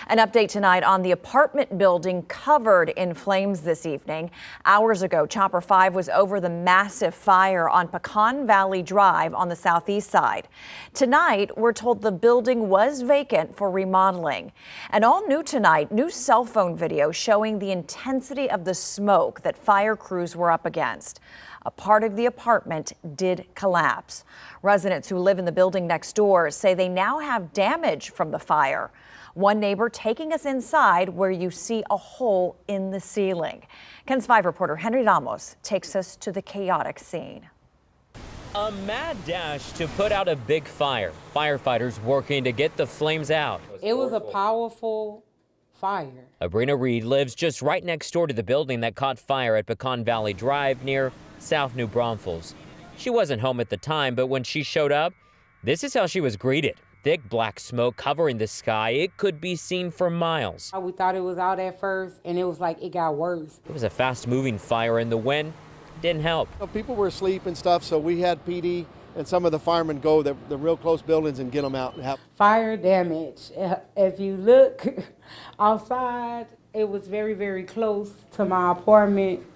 An update tonight on the apartment building covered in flames this evening. Hours ago, Chopper 5 was over the massive fire on Pecan Valley Drive on the southeast side. Tonight, we're told the building was vacant for remodeling. And all new tonight, new cell phone video showing the intensity of the smoke that fire crews were up against. A part of the apartment did collapse. Residents who live in the building next door say they now have damage from the fire. One neighbor taking us inside where you see a hole in the ceiling. KENS 5 reporter Henry Ramos takes us to the chaotic scene. A mad dash to put out a big fire. Firefighters working to get the flames out. It was a powerful fire. Abrina Reed lives just right next door to the building that caught fire at Pecan Valley Drive near South New Braunfels. She wasn't home at the time, but when she showed up, this is how she was greeted. Thick black smoke covering the sky. It could be seen for miles. We thought it was out at first, and it was like it got worse. It was a fast-moving fire, and the wind didn't help. People were asleep and stuff, so we had PD and some of the firemen go to the real close buildings and get them out. Fire damage. If you look outside, it was very, very close to my apartment.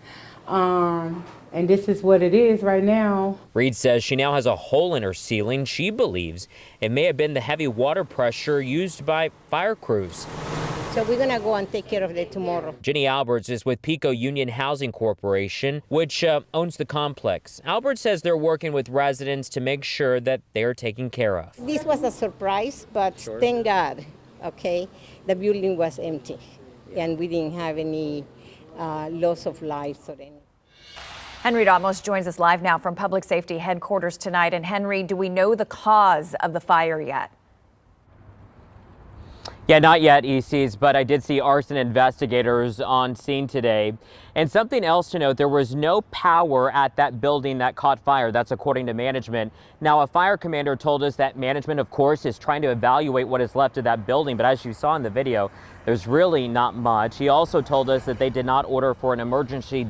And this is what it is right now. Reed says she now has a hole in her ceiling. She believes it may have been the heavy water pressure used by fire crews. So we're gonna go and take care of it tomorrow. Jenny Alberts is with Pico Union Housing Corporation, which owns the complex. Alberts says they're working with residents to make sure that they're taken care of. This was a surprise, but thank God, okay, the building was empty and we didn't have any loss of lives or anything. Henry Ramos joins us live now from Public Safety Headquarters tonight. And Henry, do we know the cause of the fire yet? Yeah, not yet, ECs, but I did see arson investigators on scene today. And something else to note, there was no power at that building that caught fire. That's according to management. Now, a fire commander told us that management, of course, is trying to evaluate what is left of that building. But as you saw in the video, there's really not much. He also told us that they did not order for an emergency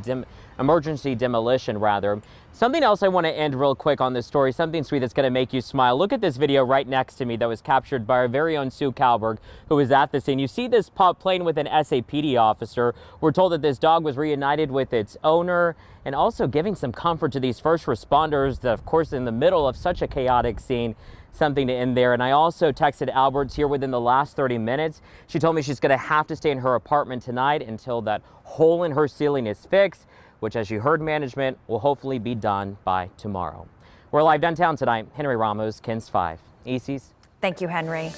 demolition, rather. Something else I want to end real quick on this story, something sweet that's going to make you smile. Look at this video right next to me that was captured by our very own Sue Kalberg, who was at the scene. You see this pup playing with an SAPD officer. We're told that this dog was reunited with its owner and also giving some comfort to these first responders, that, of course, in the middle of such a chaotic scene. Something to end there. And I also texted Alberts here within the last 30 minutes. She told me she's going to have to stay in her apartment tonight until that hole in her ceiling is fixed, which, as you heard, management will hopefully be done by tomorrow. We're live downtown tonight. Henry Ramos, KENS 5. ECs. Thank you, Henry.